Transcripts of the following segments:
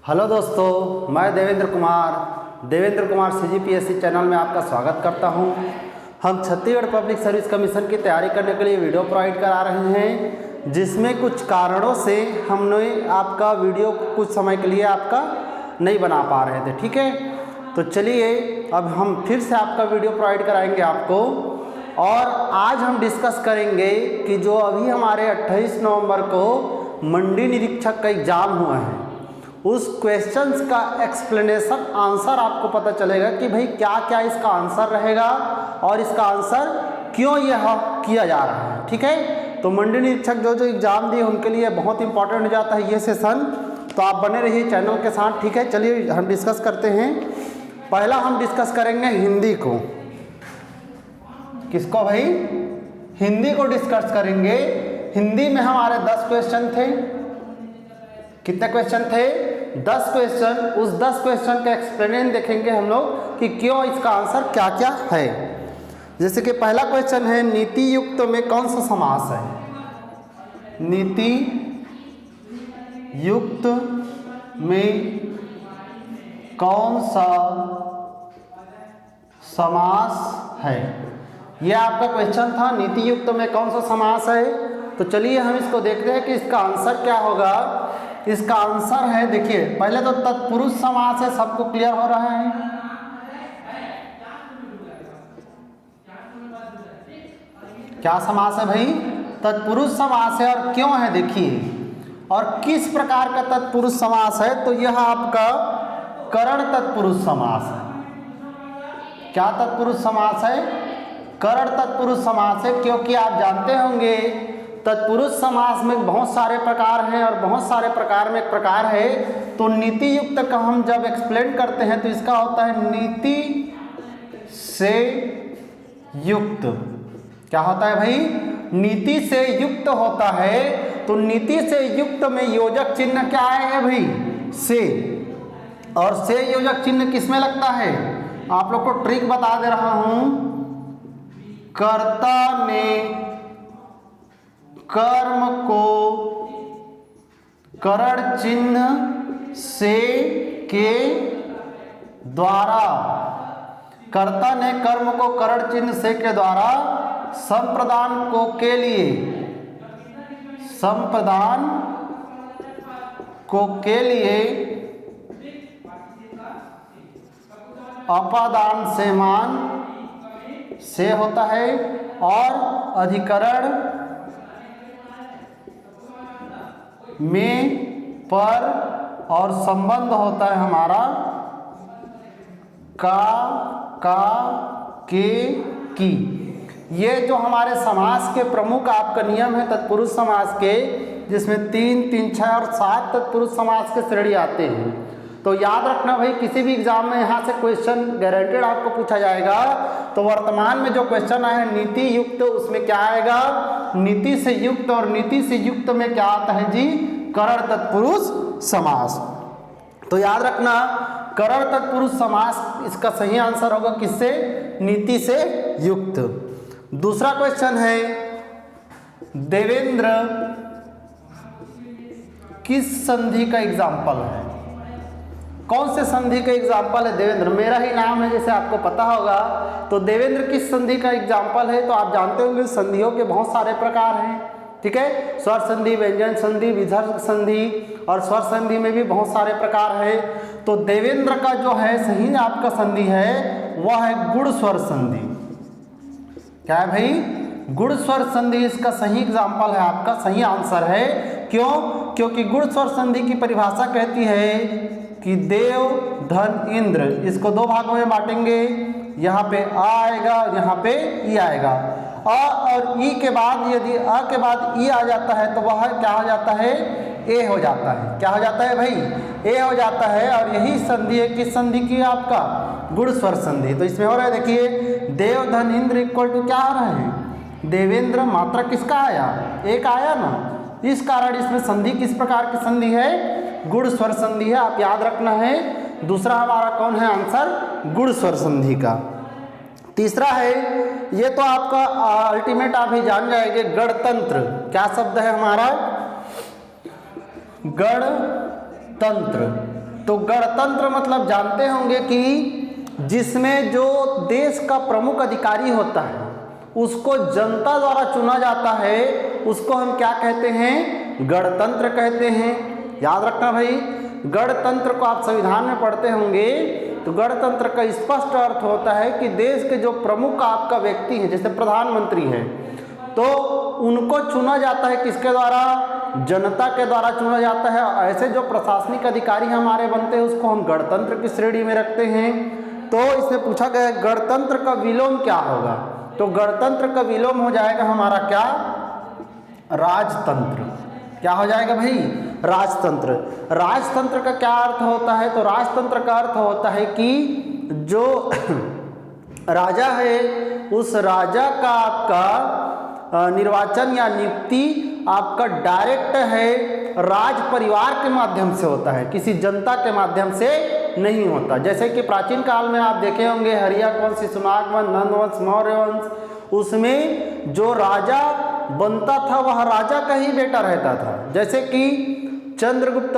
Hello दोस्तों, मैं Devendra Kumar CGPSC channel में आपका स्वागत करता हूं। हम छत्तीसगढ़ पब्लिक सर्विस कमीशन की तैयारी करने के लिए वीडियो प्रोवाइड करा रहे हैं, जिसमें कुछ कारणों से हमने आपका वीडियो कुछ समय के लिए आपका नहीं बना पा रहे थे। ठीक है, तो चलिए अब हम फिर से आपका वीडियो प्रोवाइड कराएंगे आपको। और आज हम डिस्कस करेंगे कि जो अभी हमारे 28 नवंबर को मंडी निरीक्षक का एग्ज़ाम हुआ है, उस क्वेश्चंस का एक्सप्लेनेशन आंसर आपको पता चलेगा कि भाई क्या क्या इसका आंसर रहेगा और इसका आंसर क्यों यह किया जा रहा है। ठीक है, तो मंडी निरीक्षक जो एग्ज़ाम दिए उनके लिए बहुत इंपॉर्टेंट हो जाता है ये सेशन, तो आप बने रहिए चैनल के साथ। ठीक है, चलिए हम डिस्कस करते हैं। पहला हम डिस्कस करेंगे हिंदी को। किसको भाई? हिंदी को डिस्कस करेंगे। हिंदी में हमारे 10 क्वेश्चन थे। कितने क्वेश्चन थे? 10 क्वेश्चन। उस 10 क्वेश्चन का एक्सप्लेनेशन देखेंगे हम लोग कि क्यों इसका आंसर क्या क्या है। जैसे कि पहला क्वेश्चन है, नीति युक्त में कौन सा समास है? नीति युक्त में कौन सा समास है? यह आपका क्वेश्चन था, नीति युक्त में कौन सा समास है। तो चलिए हम इसको देखते हैं कि इसका आंसर क्या होगा। इसका आंसर है, देखिए पहले तो तत्पुरुष समास है, सबको क्लियर हो रहा है। क्या समास है भाई? तत्पुरुष समास है। और क्यों है देखिए, और किस प्रकार का तत्पुरुष समास है, तो यह आपका करण तत्पुरुष समास है। क्या तत्पुरुष समास है? करण तत्पुरुष समास है। क्योंकि आप जानते होंगे तत्पुरुष समास में बहुत सारे प्रकार हैं और बहुत सारे प्रकार में एक प्रकार है। तो नीति युक्त का हम जब एक्सप्लेन करते हैं तो इसका होता है नीति से युक्त। क्या होता है भाई? नीति से युक्त होता है। तो नीति से युक्त में योजक चिन्ह क्या है भाई? से। और से योजक चिन्ह किसमें लगता है? आप लोग को ट्रिक बता दे रहा हूं। कर्ता ने कर्म को करण चिन्ह से के द्वारा, कर्ता ने कर्म को करण चिन्ह से के द्वारा संप्रदान को के लिए, संप्रदान को के लिए अपादान से मान से होता है। और अधिकरण में पर और संबंध होता है हमारा का के की। ये जो हमारे समास के प्रमुख आपका नियम है तत्पुरुष समास के, जिसमें 3, 3, 6 और 7 तत्पुरुष समास के श्रेणी आते हैं। तो याद रखना भाई, किसी भी एग्जाम में यहाँ से क्वेश्चन गारंटेड आपको पूछा जाएगा। तो वर्तमान में जो क्वेश्चन आया है नीति युक्त, उसमें क्या आएगा? नीति से युक्त। और नीति से युक्त में क्या आता है जी? करण तत्पुरुष समास। तो याद रखना, करण तत्पुरुष समास इसका सही आंसर होगा किससे? नीति से युक्त। दूसरा क्वेश्चन है, देवेंद्र किस संधि का एग्जाम्पल है? कौन से संधि का एग्जाम्पल है देवेंद्र? मेरा ही नाम है जैसे आपको पता होगा। तो देवेंद्र किस संधि का एग्जाम्पल है? तो आप जानते होंगे संधियों के बहुत सारे प्रकार हैं। ठीक है, स्वर संधि, व्यंजन संधि, विसर्ग संधि, और स्वर संधि में भी बहुत सारे प्रकार है। तो देवेंद्र का जो है सही आपका संधि है वह है गुण स्वर संधि। क्या है भाई? गुण स्वर संधि इसका सही एग्जाम्पल है, आपका सही आंसर है। क्यों? क्योंकि गुण स्वर संधि की परिभाषा कहती है कि देव धन इंद्र, इसको 2 भागों में बांटेंगे। यहाँ पे आ आएगा और यहाँ पे ई आएगा। अ और ई के बाद, यदि अ के बाद ई आ जाता है तो वह क्या हो जाता है? ए हो जाता है। क्या हो जाता है भाई? ए हो जाता है। और यही संधि है किस संधि की? आपका गुण स्वर संधि। तो इसमें हो रहा है, देखिए देव धन इंद्र इक्वल टू क्या आ रहा है? देवेंद्र। मात्रा किसका आया? एक आया ना। इस कारण इसमें संधि किस प्रकार की संधि है? गुण स्वर संधि है। आप याद रखना है। दूसरा हमारा कौन है आंसर? गुण स्वर संधि का। तीसरा है, ये तो आपका अल्टीमेट आप ही जान जाएंगे, गणतंत्र। क्या शब्द है हमारा? गणतंत्र। तो गणतंत्र मतलब जानते होंगे कि जिसमें जो देश का प्रमुख अधिकारी होता है उसको जनता द्वारा चुना जाता है, उसको हम क्या कहते हैं? गणतंत्र कहते हैं। याद रखना भाई, गणतंत्र को आप संविधान में पढ़ते होंगे, तो गणतंत्र का स्पष्ट अर्थ होता है कि देश के जो प्रमुख आपका व्यक्ति है, जैसे प्रधानमंत्री है, तो उनको चुना जाता है किसके द्वारा? जनता के द्वारा चुना जाता है। ऐसे जो प्रशासनिक अधिकारी हमारे बनते हैं उसको हम गणतंत्र की श्रेणी में रखते हैं। तो इसमें पूछा गया है गणतंत्र का विलोम क्या होगा? तो गणतंत्र का विलोम हो जाएगा हमारा क्या? राजतंत्र। क्या हो जाएगा भाई? राजतंत्र। राजतंत्र का क्या अर्थ होता है? तो राजतंत्र का अर्थ होता है कि जो राजा है उस राजा का आपका निर्वाचन या नियुक्ति आपका डायरेक्ट है राज परिवार के माध्यम से होता है, किसी जनता के माध्यम से नहीं होता। जैसे कि प्राचीन काल में आप देखे होंगे हर्यक वंश, शिशुनाग वंश, नंद वंश, मौर्य वंश, उसमें जो राजा बनता था वह राजा का ही बेटा रहता था। जैसे कि चंद्रगुप्त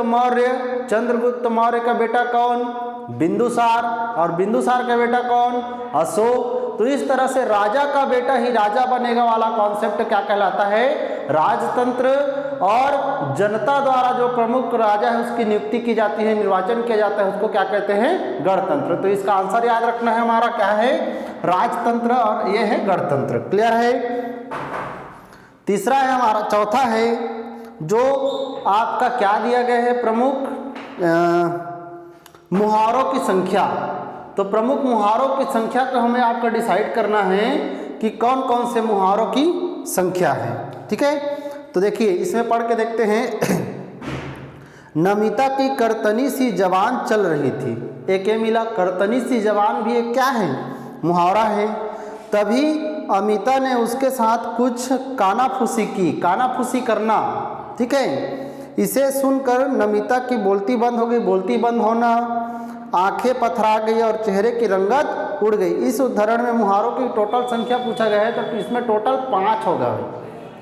मौर्य का बेटा कौन? बिंदुसार। और बिंदुसार का बेटा कौन? अशोक। तो इस तरह से राजा का बेटा ही राजा बनेगा वाला कॉन्सेप्ट क्या कहलाता है? राजतंत्र। और जनता द्वारा जो प्रमुख राजा है उसकी नियुक्ति की जाती है, निर्वाचन किया जाता है, उसको क्या कहते हैं? गणतंत्र। तो इसका आंसर याद रखना है हमारा क्या है? राजतंत्र, और ये है गणतंत्र। क्लियर है? तीसरा है हमारा, चौथा है जो आपका क्या दिया गया है? प्रमुख मुहावरों की संख्या। तो प्रमुख मुहावरों की संख्या को हमें आपको डिसाइड करना है कि कौन कौन से मुहावरों की संख्या है। ठीक है, तो देखिए इसमें पढ़ के देखते हैं। नमिता की करतनी सी जवान चल रही थी, एक ये मिला। करतनी सी जवान भी एक क्या है? मुहावरा है। तभी अमिता ने उसके साथ कुछ कानाफूसी की। कानाफूसी करना, ठीक है। इसे सुनकर नमिता की बोलती बंद हो गई। बोलती बंद होना, आंखें पथरा गई और चेहरे की रंगत उड़ गई। इस उदाहरण में मुहावरों की टोटल संख्या पूछा गया है, तो इसमें टोटल 5 होगा।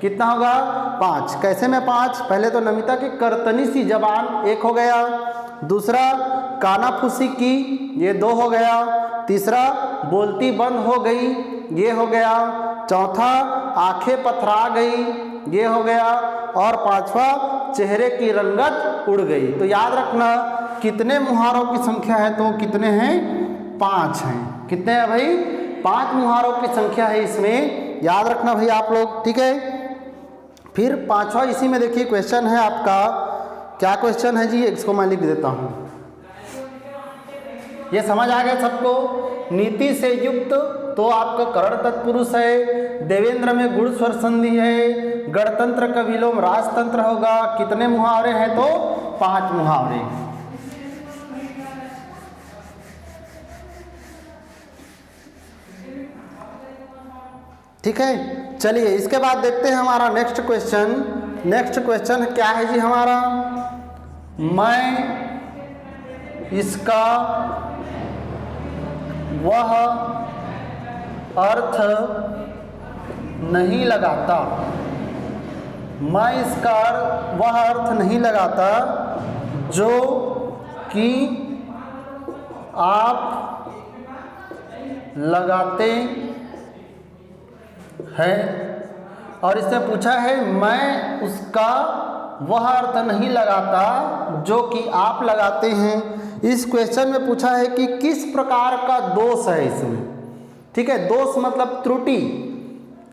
कितना होगा? 5। कैसे में 5? पहले तो नमिता की करतनी सी जबान एक हो गया, दूसरा कानाफूसी की, ये 2 हो गया, तीसरा बोलती बंद हो गई, ये हो गया, चौथा आंखें पथरा गई, ये हो गया, और पांचवा चेहरे की रंगत उड़ गई। तो याद रखना कितने मुहावरों की संख्या है? तो कितने हैं? 5 हैं। कितने हैं भाई? 5 मुहावरों की संख्या है इसमें, याद रखना भाई आप लोग। ठीक है, फिर 5वां इसी में देखिए क्वेश्चन है आपका। क्या क्वेश्चन है जी? इसको मैं लिख देता हूँ। ये समझ आ गया सबको? नीति से युक्त तो आपका करण तत्पुरुष है, देवेंद्र में गुण स्वर संधि है, गणतंत्र का विलोम राजतंत्र होगा। कितने मुहावरे हैं? तो 5 मुहावरे। ठीक है, चलिए इसके बाद देखते हैं हमारा नेक्स्ट क्वेश्चन। नेक्स्ट क्वेश्चन क्या है जी हमारा? मैं इसका वह अर्थ नहीं लगाता। मैं इसका वह अर्थ नहीं लगाता जो कि आप लगाते हैं। और इससे पूछा है मैं उसका वह अर्थ नहीं लगाता जो कि आप लगाते हैं। इस क्वेश्चन में पूछा है कि किस प्रकार का दोष है इसमें। ठीक है, दोष मतलब त्रुटि।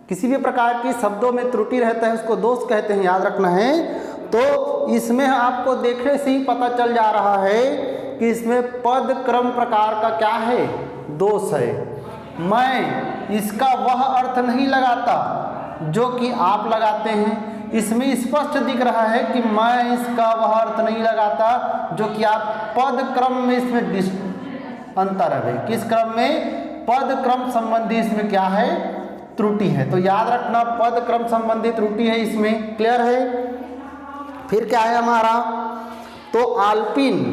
किसी भी प्रकार की शब्दों में त्रुटि रहता है उसको दोष कहते हैं, याद रखना है। तो इसमें आपको देखने से ही पता चल जा रहा है कि इसमें पद क्रम प्रकार का क्या है? दोष है। मैं इसका वह अर्थ नहीं लगाता जो कि आप लगाते हैं। इसमें स्पष्ट दिख रहा है कि मैं इसका वह अर्थ नहीं लगाता जो कि आप, पद क्रम में इसमें अंतर है। किस क्रम में? पद क्रम संबंधी इसमें क्या है? त्रुटि है। तो याद रखना पद क्रम संबंधी त्रुटि है इसमें। क्लियर है? फिर क्या है हमारा? तो आल्पिन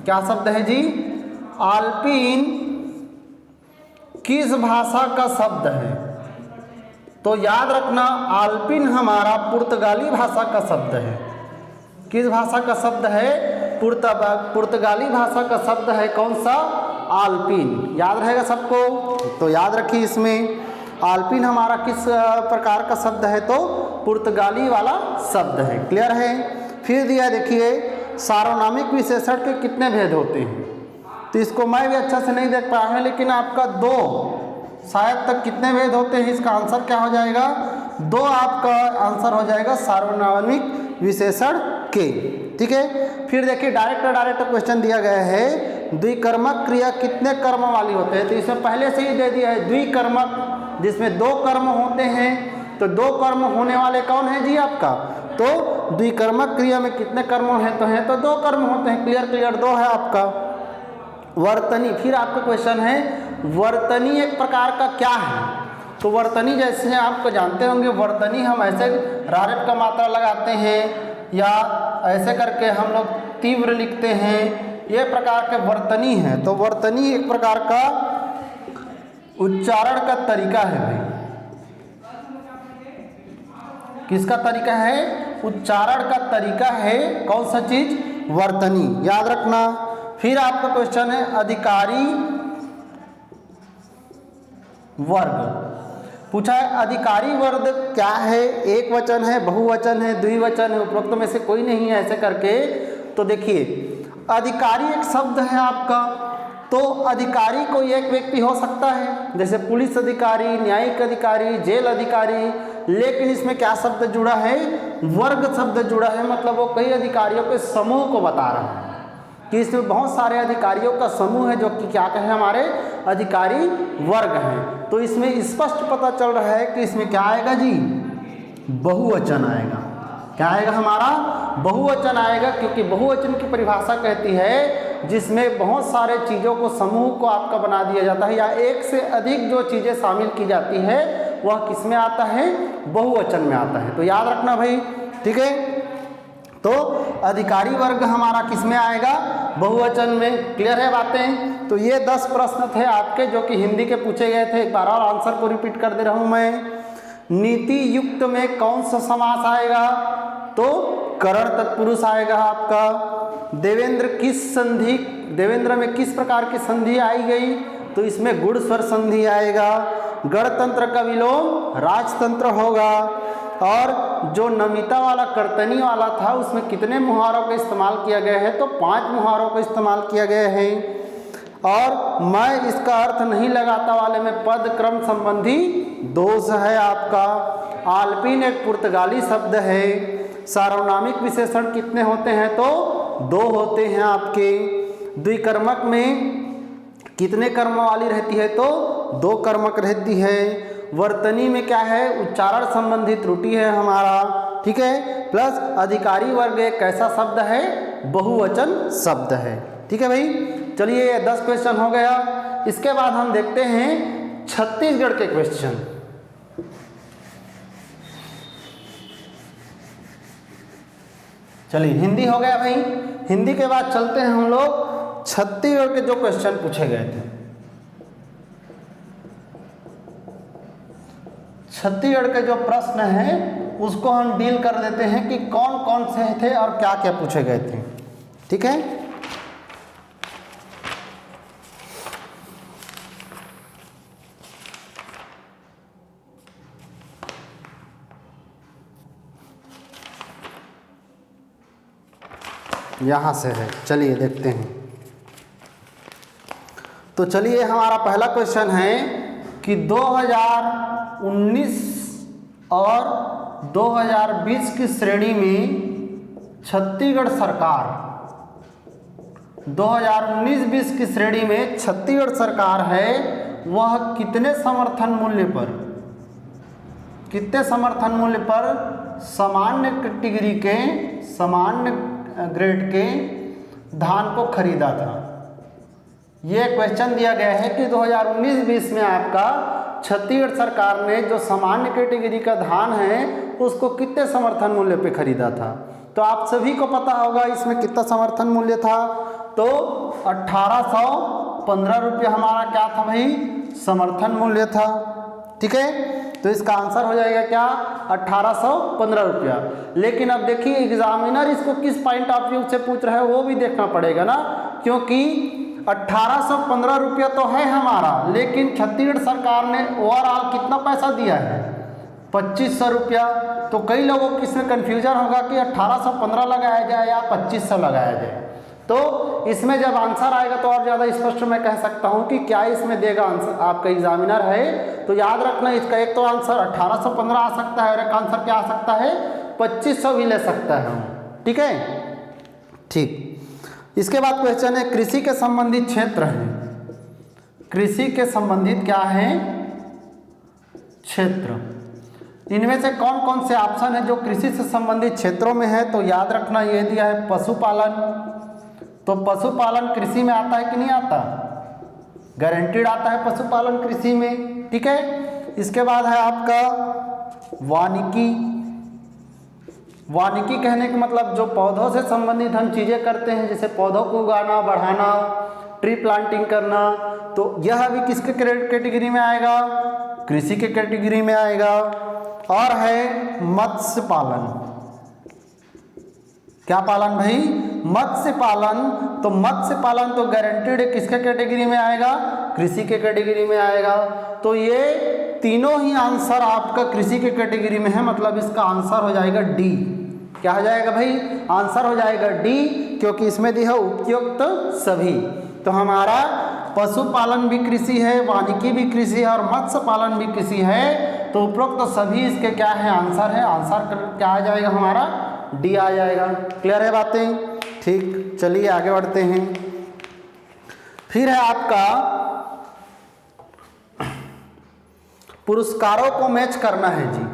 क्या शब्द है जी? आल्पिन किस भाषा का शब्द है? तो याद रखना आल्पिन हमारा पुर्तगाली भाषा का शब्द है। किस भाषा का शब्द है? पुर्तगाली भाषा का शब्द है कौन सा? आल्पिन। याद रहेगा सबको? तो याद रखिए इसमें आल्पिन हमारा किस प्रकार का शब्द है? तो पुर्तगाली वाला शब्द है। क्लियर है? फिर दिया देखिए सार्वनामिक विशेषण के कितने भेद होते हैं? तो इसको मैं भी अच्छा से नहीं देख पाया हूँ, लेकिन आपका 2 शायद तक कितने भेद होते हैं, इसका आंसर क्या हो जाएगा? 2 आपका आंसर हो जाएगा सार्वनामिक विशेषण के। ठीक है, फिर देखिए डायरेक्ट क्वेश्चन दिया गया है द्विकर्मक क्रिया कितने कर्म वाली होते हैं? तो इसमें पहले से ही दे दिया है द्विकर्मक, जिसमें 2 कर्म होते हैं। तो 2 कर्म होने वाले कौन है जी आपका? तो द्विकर्मक क्रिया में कितने कर्म हैं? तो 2 कर्म होते हैं। क्लियर 2 है आपका। वर्तनी, फिर आपका क्वेश्चन है वर्तनी एक प्रकार का क्या है? तो वर्तनी जैसे आपको जानते होंगे, वर्तनी हम ऐसे रारेट का मात्रा लगाते हैं या ऐसे करके हम लोग तीव्र लिखते हैं, ये प्रकार के वर्तनी है। तो वर्तनी एक प्रकार का उच्चारण का तरीका है भाई। किसका तरीका है? उच्चारण का तरीका है। कौन सा चीज? वर्तनी। याद रखना। फिर आपका क्वेश्चन है अधिकारी वर्ग पूछा है। अधिकारी वर्ग क्या है? एक वचन है, बहुवचन है, द्विवचन है, उपरोक्त में से कोई नहीं है, ऐसे करके। तो देखिए अधिकारी एक शब्द है आपका, तो अधिकारी कोई एक व्यक्ति हो सकता है, जैसे पुलिस अधिकारी, न्यायिक अधिकारी, जेल अधिकारी। लेकिन इसमें क्या शब्द जुड़ा है? वर्ग शब्द जुड़ा है। मतलब वो कई अधिकारियों के समूह को बता रहा है कि इसमें बहुत सारे अधिकारियों का समूह है जो कि क्या कहे हमारे अधिकारी वर्ग हैं। तो इसमें स्पष्ट पता चल रहा है कि इसमें क्या आएगा जी? बहुवचन आएगा। क्या आएगा हमारा? बहुवचन आएगा, क्योंकि बहुवचन की परिभाषा कहती है जिसमें बहुत सारे चीज़ों को, समूह को आपका बना दिया जाता है, या एक से अधिक जो चीज़ें शामिल की जाती है वह किस में आता है? बहुवचन में आता है। तो याद रखना भाई। ठीक है, तो अधिकारी वर्ग हमारा किस में आएगा? बहुवचन में। क्लियर है बातें? तो ये 10 प्रश्न थे आपके जो कि हिंदी के पूछे गए थे। एक बार और आंसर को रिपीट कर दे रहा हूं मैं। नीति युक्त में कौन सा समास आएगा? तो करण तत्पुरुष आएगा आपका। देवेंद्र में किस प्रकार की संधि आई गई? तो इसमें गुण स्वर संधि आएगा। गणतंत्र का विलोम राजतंत्र होगा। और जो नमिता वाला कर्तनी वाला था उसमें कितने मुहारों का इस्तेमाल किया गया है? तो 5 मुहारों का इस्तेमाल किया गया है। और मैं इसका अर्थ नहीं लगाता वाले में पद क्रम संबंधी दोष है आपका। आल्पिन एक पुर्तगाली शब्द है। सार्वनामिक विशेषण कितने होते हैं? तो 2 होते हैं आपके। द्विकर्मक में कितने कर्म वाली रहती है? तो 2 कर्मक रहती है। वर्तनी में क्या है? उच्चारण संबंधी त्रुटि है हमारा। ठीक है, प्लस अधिकारी वर्ग एक कैसा शब्द है? बहुवचन शब्द है। ठीक है भाई, चलिए ये 10 क्वेश्चन हो गया। इसके बाद हम देखते हैं छत्तीसगढ़ के क्वेश्चन। चलिए हिंदी हो गया भाई। हिंदी के बाद चलते हैं हम लोग छत्तीसगढ़ के जो क्वेश्चन पूछे गए थे। छत्तीसगढ़ के जो प्रश्न हैं उसको हम डील कर देते हैं कि कौन कौन से थे और क्या क्या पूछे गए थे। ठीक है, यहाँ से है। चलिए देखते हैं। तो चलिए हमारा पहला क्वेश्चन है कि 2019 और 2020 की श्रेणी में छत्तीसगढ़ सरकार 2019-20 की श्रेणी में छत्तीसगढ़ सरकार है वह कितने समर्थन मूल्य पर सामान्य कैटेगरी के सामान्य ग्रेड के धान को खरीदा था। ये क्वेश्चन दिया गया है कि 2019-20 में आपका छत्तीसगढ़ सरकार ने जो सामान्य कैटेगरी का धान है उसको कितने समर्थन मूल्य पे खरीदा था। तो आप सभी को पता होगा इसमें कितना समर्थन मूल्य था। तो 1815 रुपये हमारा क्या था भाई? समर्थन मूल्य था। ठीक है, तो इसका आंसर हो जाएगा क्या 1815 रुपया। लेकिन अब देखिए एग्जामिनर इसको किस पॉइंट ऑफ व्यू से पूछ रहा है वो भी देखना पड़ेगा ना, क्योंकि 1815 रुपया तो है हमारा, लेकिन छत्तीसगढ़ सरकार ने ओवरऑल कितना पैसा दिया है 2500 रुपया। तो कई लोगों को इसमें कन्फ्यूजन होगा कि 1815 लगाया जाए या 2500 लगाया जाए। तो इसमें जब आंसर आएगा तो और ज़्यादा स्पष्ट मैं कह सकता हूँ कि क्या इसमें देगा आंसर आपका एग्जामिनर है। तो याद रखना इसका एक तो आंसर 1815 आ सकता है और एक आंसर क्या आ सकता है 2500 भी ले सकता है, ठीक है। ठीक, इसके बाद क्वेश्चन है कृषि के संबंधित क्षेत्र है, कृषि के संबंधित क्या है क्षेत्र, इनमें से कौन कौन से ऑप्शन है जो कृषि से संबंधित क्षेत्रों में है। तो याद रखना ये दिया है पशुपालन, तो पशुपालन कृषि में आता है कि नहीं आता, गारंटीड आता है पशुपालन कृषि में, ठीक है। इसके बाद है आपका वानिकी, वानिकी कहने का मतलब जो पौधों से संबंधित हम चीज़ें करते हैं, जैसे पौधों को उगाना, बढ़ाना, ट्री प्लांटिंग करना, तो यह भी किसके कैटेगरी में आएगा, कृषि के कैटेगरी में आएगा। और है मत्स्य पालन, क्या पालन भाई, मत्स्य पालन, तो मत्स्य पालन तो गारंटीड किसके कैटेगरी में आएगा, कृषि के कैटेगरी में आएगा। तो ये तीनों ही आंसर आपका कृषि के कैटेगरी में है, मतलब इसका आंसर हो जाएगा डी। क्या हो जाएगा भाई, आंसर हो जाएगा डी, क्योंकि इसमें दिया उपयुक्त सभी। तो हमारा पशुपालन भी कृषि है, वानिकी भी कृषि है और मत्स्य पालन भी कृषि है। तो उपरोक्त तो सभी इसके क्या है आंसर है, आंसर क्या आ जाएगा हमारा डी आ जाएगा। क्लियर है बातें, ठीक, चलिए आगे बढ़ते हैं। फिर है आपका पुरस्कारों को मैच करना है जी,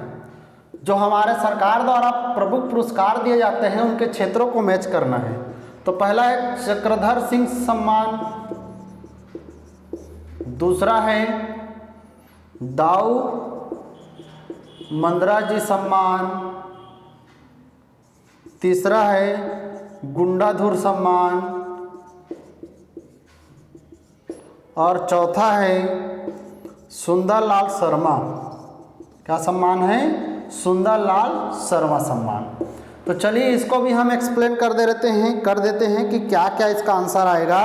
जो हमारे सरकार द्वारा प्रमुख पुरस्कार दिए जाते हैं उनके क्षेत्रों को मैच करना है। तो पहला है चक्रधर सिंह सम्मान, दूसरा है दाऊ मंद्रा जी सम्मान, तीसरा है गुंडाधुर सम्मान और चौथा है सुंदरलाल शर्मा, क्या सम्मान है, सुंदरलाल शर्मा सम्मान। तो चलिए इसको भी हम एक्सप्लेन कर देते हैं कि क्या क्या इसका आंसर आएगा।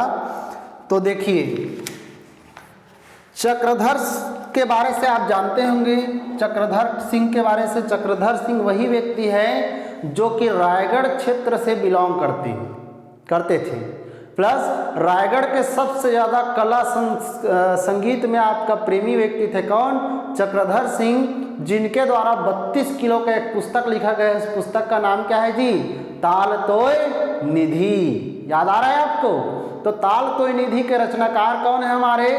तो देखिए चक्रधर के बारे से आप जानते होंगे, चक्रधर सिंह के बारे से, चक्रधर सिंह वही व्यक्ति है जो कि रायगढ़ क्षेत्र से बिलोंग करते थे, प्लस रायगढ़ के सबसे ज़्यादा कला संगीत में आपका प्रेमी व्यक्ति थे कौन, चक्रधर सिंह, जिनके द्वारा 32 किलो का एक पुस्तक लिखा गया है। उस पुस्तक का नाम क्या है जी, ताल तोय निधि, याद आ रहा है आपको। तो ताल तोय निधि के रचनाकार कौन है हमारे,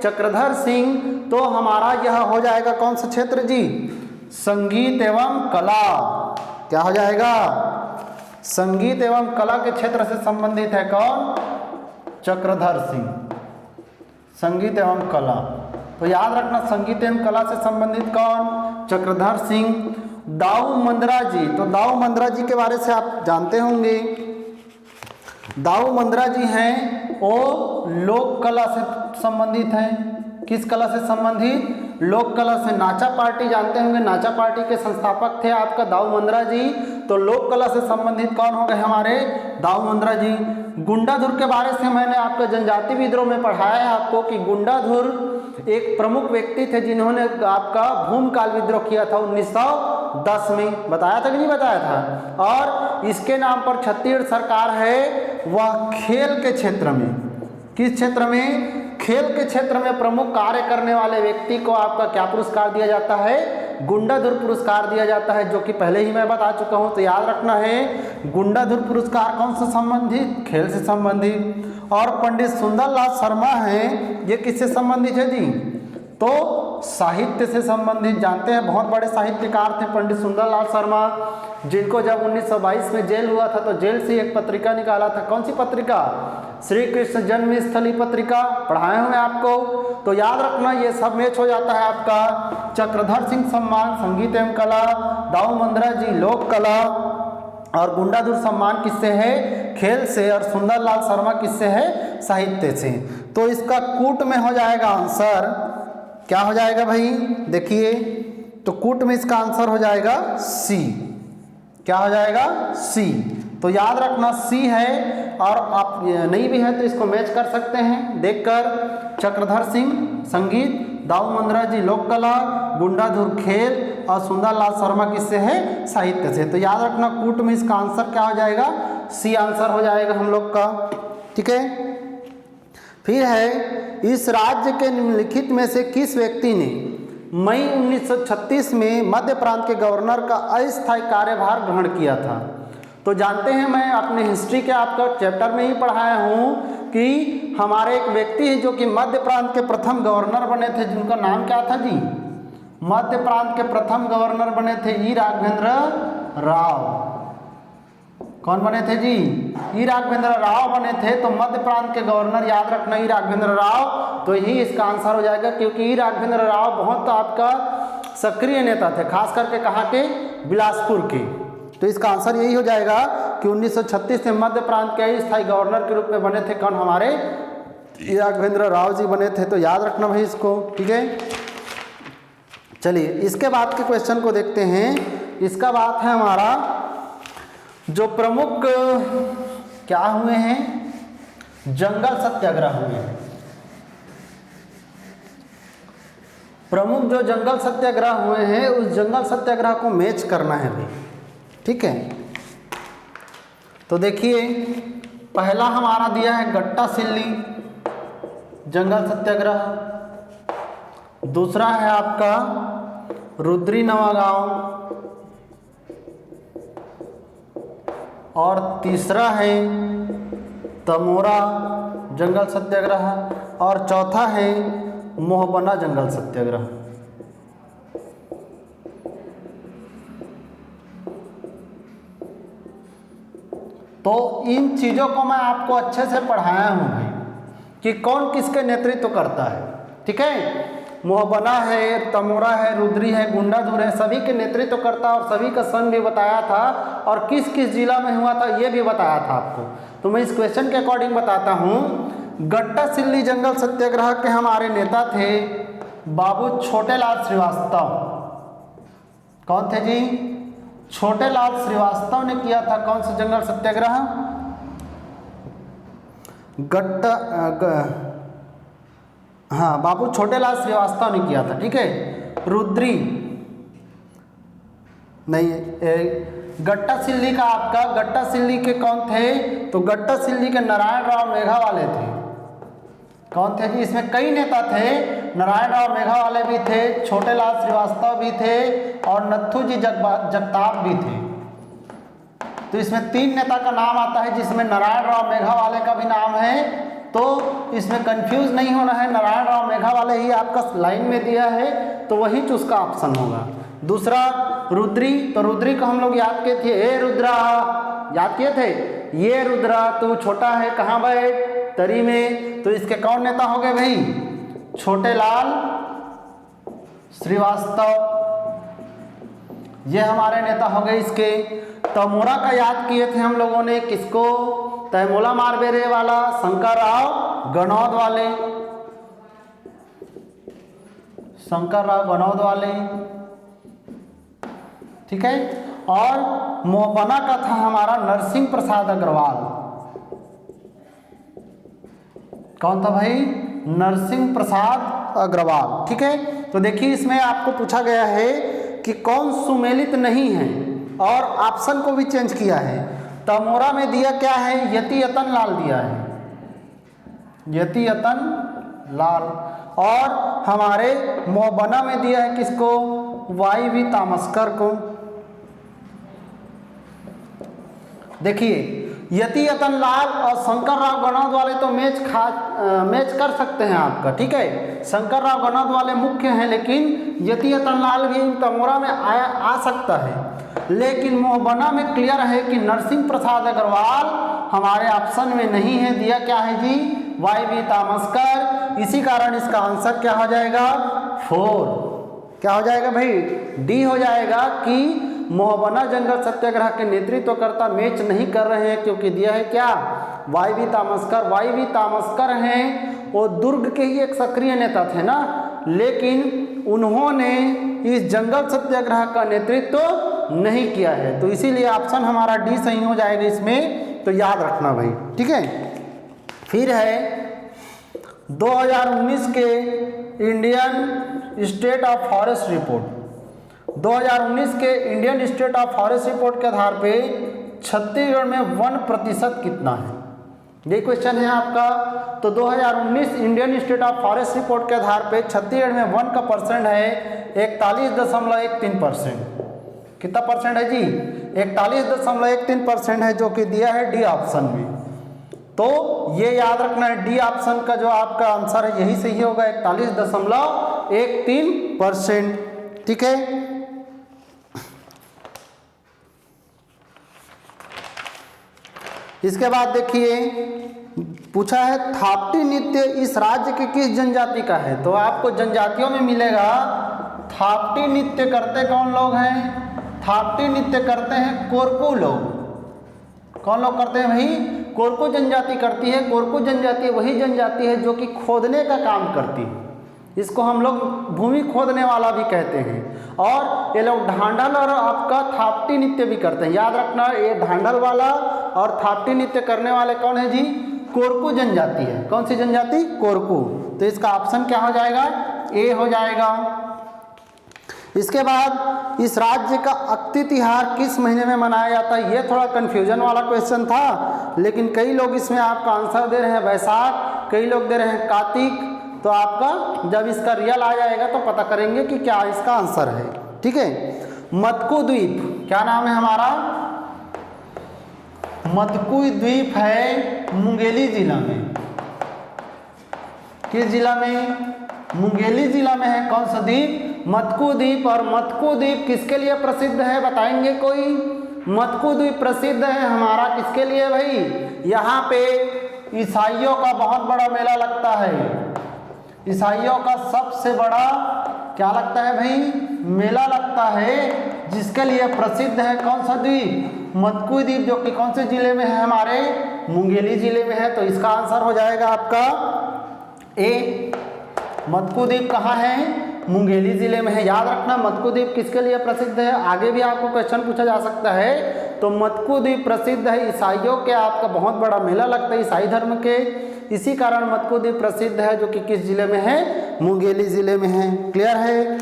चक्रधर सिंह। तो हमारा यह हो जाएगा कौन सा क्षेत्र जी, संगीत एवं कला, क्या हो जाएगा, संगीत एवं कला के क्षेत्र से संबंधित है कौन, चक्रधर सिंह, संगीत एवं कला। तो याद रखना संगीत एवं कला से संबंधित कौन, चक्रधर सिंह। दाऊ मंद्रा जी, तो दाऊ मंद्रा जी के बारे से आप जानते होंगे, दाऊ मंद्रा जी हैं वो लोक कला से संबंधित हैं। किस कला से संबंधित, लोक कला से। नाचा पार्टी जानते होंगे, नाचा पार्टी के संस्थापक थे आपका दाऊ मंद्रा जी। तो लोक कला से संबंधित कौन हो गए हमारे, दाऊ मंद्रा जी। गुंडाधुर के बारे से मैंने आपका जनजाति विद्रोह में पढ़ाया है आपको कि गुंडाधुर एक प्रमुख व्यक्ति थे जिन्होंने आपका भूमकाल विद्रोह किया था 1910 में, बताया था कि नहीं बताया था। और इसके नाम पर छत्तीसगढ़ सरकार है वह खेल के क्षेत्र में, किस क्षेत्र में, खेल के क्षेत्र में प्रमुख कार्य करने वाले व्यक्ति को आपका क्या पुरस्कार दिया जाता है, गुंडाधुर पुरस्कार दिया जाता है, जो कि पहले ही मैं बता चुका हूं। तो याद रखना है गुंडाधुर पुरस्कार कौन से संबंधित, खेल से संबंधित। और पंडित सुंदरलाल शर्मा हैं, ये किससे संबंधित है जी, तो साहित्य से संबंधित। जानते हैं बहुत बड़े साहित्यकार थे पंडित सुंदरलाल शर्मा, जिनको जब 1922 में जेल हुआ था तो जेल से एक पत्रिका निकाला था, कौन सी पत्रिका, श्री कृष्ण जन्मस्थली पत्रिका, पढ़ाए हुए आपको। तो याद रखना ये सब मैच हो जाता है आपका। चक्रधर सिंह सम्मान संगीत एवं कला, दाऊ मंद्रा जी लोक कला, और गुंडाधुर सम्मान किससे है, खेल से, और सुंदरलाल शर्मा किससे है, साहित्य से। तो इसका कूट में हो जाएगा आंसर, क्या हो जाएगा भाई, देखिए तो कूट में इसका आंसर हो जाएगा सी। क्या हो जाएगा? सी। तो याद रखना सी है, और आप नहीं भी है तो इसको मैच कर सकते हैं देखकर। चक्रधर सिंह संगीत, दाऊ मंदरा जी लोक कला, गुंडाधुर खेल और सुंदरलाल शर्मा किससे है? साहित्य से। तो याद रखना कूट में इसका आंसर क्या हो जाएगा? सी आंसर हो जाएगा हम लोग का। ठीक है। फिर है, इस राज्य के निम्नलिखित में से किस व्यक्ति ने मई 1936 में मध्य प्रांत के गवर्नर का अस्थायी कार्यभार ग्रहण किया था? तो जानते हैं, मैं अपने हिस्ट्री के आपका चैप्टर में ही पढ़ाया हूँ कि हमारे एक व्यक्ति है जो कि मध्य प्रांत के प्रथम गवर्नर बने थे, जिनका नाम क्या था जी? मध्य प्रांत के प्रथम गवर्नर बने थे ई राघवेंद्र राव। कौन बने थे जी? ई राघवेंद्र राव बने थे। तो मध्य प्रांत के गवर्नर याद रखना ई राघवेंद्र राव, तो ही इसका आंसर हो जाएगा, क्योंकि ई राघवेंद्र राव बहुत आपका सक्रिय नेता थे, खास करके कहाँ के? बिलासपुर के। तो इसका आंसर यही हो जाएगा कि 1936 में मध्य प्रांत के स्थायी गवर्नर के रूप में बने थे कौन? हमारे ई राघवेंद्र राव जी बने थे। तो याद रखना भाई इसको। ठीक है। चलिए इसके बाद के क्वेश्चन को देखते हैं। इसका बात है हमारा जो प्रमुख क्या हुए हैं? जंगल सत्याग्रह हुए हैं। प्रमुख जो जंगल सत्याग्रह हुए हैं उस जंगल सत्याग्रह को मैच करना है भाई। ठीक है। तो देखिए, पहला हमारा दिया है गट्टा सिल्ली जंगल सत्याग्रह, दूसरा है आपका रुद्री नवागांव, और तीसरा है तमोरा जंगल सत्याग्रह, और चौथा है मोहबना जंगल सत्याग्रह। तो इन चीज़ों को मैं आपको अच्छे से पढ़ाया हूँ भाई कि कौन किसके नेतृत्व करता है। ठीक है। मोहबना है, तमोरा है, रुद्री है, गुंडाधुर है, सभी के नेतृत्व करता, और सभी का सन भी बताया था, और किस किस जिला में हुआ था ये भी बताया था आपको। तो मैं इस क्वेश्चन के अकॉर्डिंग बताता हूँ। गट्टा सिल्ली जंगल सत्याग्रह के हमारे नेता थे बाबू छोटेलाल श्रीवास्तव। कौन थे जी? छोटेलाल श्रीवास्तव ने किया था कौन सा जंगल सत्याग्रह? हाँ, बाबू छोटेलाल श्रीवास्तव ने किया था। ठीक है। रुद्री नहीं, गट्टा सिल्ली का आपका, गट्टा सिल्ली के कौन थे? तो गट्टा सिल्ली के नारायण राव मेघावाले थे। कौन थे जी? इसमें कई नेता थे, नारायण राव मेघावाले भी थे, छोटेलाल श्रीवास्तव भी थे, और नत्थू जी जगताप भी थे। तो इसमें तीन नेता का नाम आता है, जिसमें नारायण राव मेघावाले का भी नाम है। तो इसमें कंफ्यूज नहीं होना है, नारायण राव मेघावाले ही आपका लाइन में दिया है, तो वही उसका ऑप्शन होगा। दूसरा रुद्री, तो रुद्री को हम लोग याद किए थे, ए रुद्रा, याद किए थे, ये रुद्रा तू छोटा है कहाँ बैठ? तरी में। तो इसके कौन नेता हो गए भाई? छोटेलाल श्रीवास्तव, ये हमारे नेता हो गए इसके। तमोरा का याद किए थे हम लोगों ने, किसको? तैमोला मारबेरे वाला, शंकर राव गनौद वाले, शंकर राव गनौद वाले। ठीक है। और मोहबना का था हमारा नरसिंह प्रसाद अग्रवाल। कौन था भाई? नरसिंह प्रसाद अग्रवाल। ठीक है। तो देखिए, इसमें आपको पूछा गया है कि कौन सुमेलित नहीं है, और ऑप्शन को भी चेंज किया है। तमोरा में दिया क्या है? यति यतन लाल दिया है, यति यतन लाल। और हमारे मोहबना में दिया है किसको? वाई वी तामस्कर को। देखिए, यति यतन लाल और शंकर राव गनौद वाले तो मैच कर सकते हैं आपका। ठीक है। शंकर राव गनौद वाले मुख्य हैं, लेकिन यति यतन लाल भी तमोरा में आ सकता है। लेकिन मोहबना में क्लियर है कि नरसिंह प्रसाद अग्रवाल हमारे ऑप्शन में नहीं है। दिया क्या है जी? Y V Tamaskar. इसी कारण इसका आंसर क्या हो जाएगा? 4। क्या हो जाएगा भाई? डी हो जाएगा कि मोहबना जंगल सत्याग्रह के नेतृत्वकर्ता मैच नहीं कर रहे हैं, क्योंकि दिया है क्या? Y V Tamaskar. Y V Tamaskar हैं, वो दुर्ग के ही एक सक्रिय नेता थे ना, लेकिन उन्होंने इस जंगल सत्याग्रह का नेतृत्व नहीं किया है। तो इसीलिए ऑप्शन हमारा डी सही हो जाएगा इसमें, तो याद रखना भाई, ठीक है। फिर है 2019 के Indian state of forest report. 2019 के Indian state of forest report के आधार पे छत्तीसगढ़ में वन प्रतिशत कितना है, ये क्वेश्चन है आपका। तो 2019 Indian institute of forest report के आधार पे छत्तीसगढ़ में वन का परसेंट है 41.13%। कितना परसेंट है जी? 41.13% है, जो कि दिया है डी ऑप्शन में। तो ये याद रखना है, डी ऑप्शन का जो आपका आंसर है यही सही होगा, 41.13%, ठीक है। इसके बाद देखिए पूछा है थाप्टी नृत्य इस राज्य के किस जनजाति का है। तो आपको जनजातियों में मिलेगा थाप्टी नृत्य करते कौन लोग हैं? थाप्टी नृत्य करते हैं कोरकू लोग। कौन लोग करते हैं भाई? कोरकू जनजाति करती है। कोरकू जनजाति वही जनजाति है जो कि खोदने का काम करती है, इसको हम लोग भूमि खोदने वाला भी कहते हैं। और ये लोग ढांढल और आपका थाप्टी नृत्य भी करते हैं। याद रखना, ये ढांढल वाला और थाप्टी नृत्य करने वाले कौन है जी? कोरकू जनजाति है। कौन सी जनजाति? कोरकू। तो इसका ऑप्शन क्या हो जाएगा? ए हो जाएगा। इसके बाद इस राज्य का अक्ति तिहार किस महीने में मनाया जाता है? ये थोड़ा कंफ्यूजन वाला क्वेश्चन था, लेकिन कई लोग इसमें आपका आंसर दे रहे हैं वैशाख, कई लोग दे रहे हैं कार्तिक। तो आपका जब इसका रियल आ जाएगा तो पता करेंगे कि क्या इसका आंसर है, ठीक है। मत्कू द्वीप, क्या नाम है हमारा? मत्कू द्वीप है मुंगेली जिला में। किस जिला में? मुंगेली जिला में है। कौन सा द्वीप? मत्कू द्वीप। और मत्कू द्वीप किसके लिए प्रसिद्ध है, बताएंगे कोई? मत्कू द्वीप प्रसिद्ध है हमारा किसके लिए भाई? यहाँ पे ईसाइयों का बहुत बड़ा मेला लगता है। ईसाइयों का सबसे बड़ा क्या लगता है भाई? मेला लगता है, जिसके लिए प्रसिद्ध है कौन सा द्वीप? मत्कू द्वीप, जो कि कौन से जिले में है? हमारे मुंगेली जिले में है। तो इसका आंसर हो जाएगा आपका ए। मत्कू द्वीप कहाँ है? मुंगेली जिले में है। याद रखना, मत्कू द्वीप किसके लिए प्रसिद्ध है? आगे भी आपको क्वेश्चन पूछा जा सकता है। तो मत्कू द्वीप प्रसिद्ध है ईसाइयों के, आपका बहुत बड़ा मेला लगता है ईसाई धर्म के, इसी कारण मत्कू द्वीप प्रसिद्ध है, जो कि किस जिले में है? मुंगेली जिले में है। क्लियर है?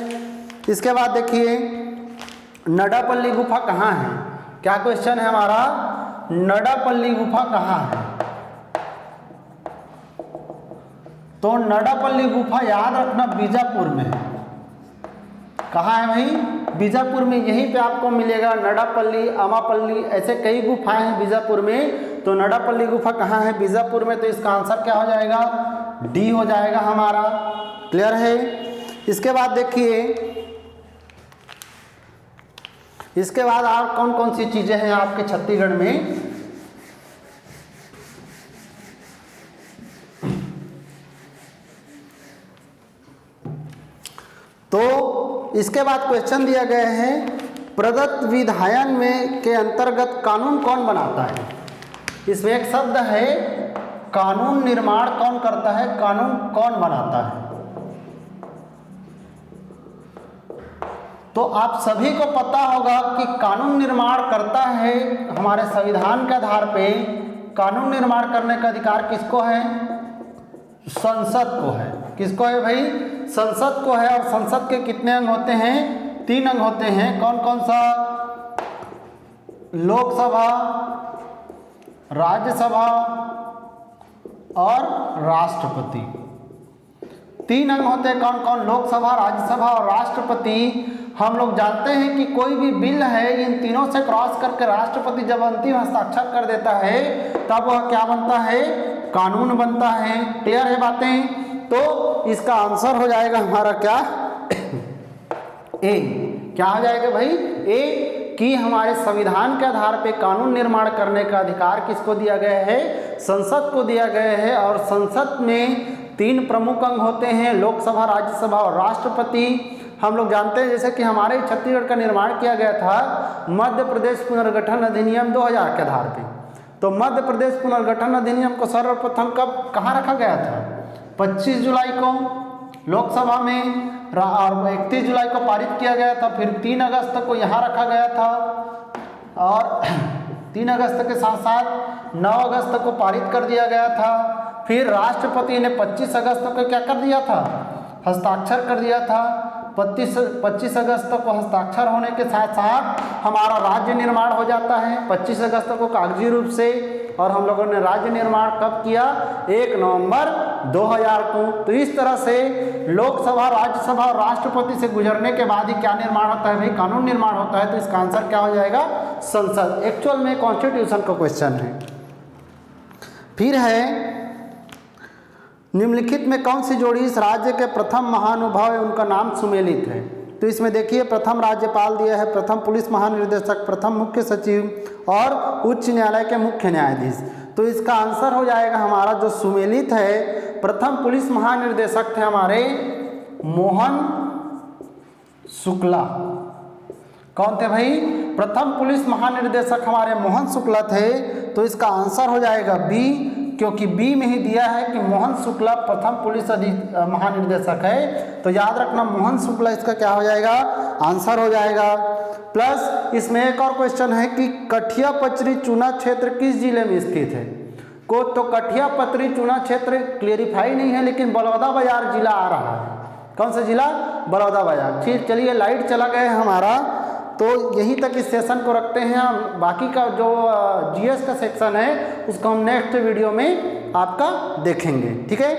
इसके बाद देखिए नडापल्ली गुफा कहाँ है? क्या क्वेश्चन है हमारा? नडापल्ली गुफा कहाँ है? तो नडापल्ली गुफा याद रखना बीजापुर में है। कहाँ है भाई? बीजापुर में। यहीं पे आपको मिलेगा नडापल्ली, अमापल्ली, ऐसे कई गुफाएं हैं बीजापुर में। तो नडापल्ली गुफा कहाँ है? बीजापुर में। तो इसका आंसर क्या हो जाएगा? डी हो जाएगा हमारा। क्लियर है? इसके बाद देखिए, इसके बाद और कौन कौन सी चीजें हैं आपके छत्तीसगढ़ में? तो इसके बाद क्वेश्चन दिया गया है प्रदत्त विधायन में के अंतर्गत कानून कौन बनाता है? इसमें एक शब्द है कानून निर्माण कौन करता है, कानून कौन बनाता है? तो आप सभी को पता होगा कि कानून निर्माण करता है हमारे संविधान के आधार पे। कानून निर्माण करने का अधिकार किसको है? संसद को है। किसको है भाई? संसद को है। और संसद के कितने अंग होते हैं? 3 अंग होते हैं। कौन कौन सा? लोकसभा, राज्यसभा और राष्ट्रपति। 3 अंग होते हैं। कौन कौन? लोकसभा, राज्यसभा और राष्ट्रपति। हम लोग जानते हैं कि कोई भी बिल है इन तीनों से क्रॉस करके राष्ट्रपति जब अंतिम हस्ताक्षर कर देता है तब वह क्या बनता है? कानून बनता है। क्लियर है बातें? तो इसका आंसर हो जाएगा हमारा क्या? ए। क्या हो जाएगा भाई? ए, कि हमारे संविधान के आधार पे कानून निर्माण करने का अधिकार किसको दिया गया है? संसद को दिया गया है। और संसद में 3 प्रमुख अंग होते हैं, लोकसभा, राज्यसभा और राष्ट्रपति। हम लोग जानते हैं जैसे कि हमारे छत्तीसगढ़ का निर्माण किया गया था मध्य प्रदेश पुनर्गठन अधिनियम 2000 के आधार पे। तो मध्य प्रदेश पुनर्गठन अधिनियम को सर्वप्रथम कब कहाँ रखा गया था? 25 जुलाई को लोकसभा में। और 31 जुलाई को पारित किया गया था। फिर 3 अगस्त को यहाँ रखा गया था और 3 अगस्त के साथ साथ 9 अगस्त को पारित कर दिया गया था। फिर राष्ट्रपति ने 25 अगस्त को क्या कर दिया था, हस्ताक्षर कर दिया था। 25 अगस्त को हस्ताक्षर होने के साथ साथ हमारा राज्य निर्माण हो जाता है 25 अगस्त को कागजी रूप से। और हम लोगों ने राज्य निर्माण कब किया, 1 नवंबर 2000 को। तो इस तरह से लोकसभा, राज्यसभा और राष्ट्रपति से गुजरने के बाद ही क्या निर्माण होता है भाई, कानून निर्माण होता है। तो इसका आंसर क्या हो जाएगा, संसद। एक्चुअल में कॉन्स्टिट्यूशन का क्वेश्चन है। फिर है निम्नलिखित में कौन सी जोड़ी इस राज्य के प्रथम महानुभाव है, उनका नाम सुमेलित है। तो इसमें देखिए प्रथम राज्यपाल दिया है, प्रथम पुलिस महानिदेशक, प्रथम मुख्य सचिव और उच्च न्यायालय के मुख्य न्यायाधीश। तो इसका आंसर हो जाएगा हमारा जो सुमेलित है, प्रथम पुलिस महानिदेशक थे हमारे मोहन शुक्ला। कौन थे भाई, प्रथम पुलिस महानिदेशक हमारे मोहन शुक्ला थे। तो इसका आंसर हो जाएगा बी, क्योंकि बी में ही दिया है कि मोहन शुक्ला प्रथम पुलिस महानिदेशक है। तो याद रखना मोहन शुक्ला इसका क्या हो जाएगा, आंसर हो जाएगा। प्लस इसमें एक और क्वेश्चन है कि कठिया पचरी चुना क्षेत्र किस जिले में स्थित है। तो कठिया पचरी चुना क्षेत्र क्लेरिफाई नहीं है, लेकिन बलौदाबाजार जिला आ रहा है। कौन सा जिला, बलौदाबाजार। ठीक, चलिए लाइट चला गया हमारा, तो यहीं तक इस सेशन को रखते हैं। बाकी का जो जीएस का सेक्शन है उसको हम नेक्स्ट वीडियो में आपका देखेंगे, ठीक है।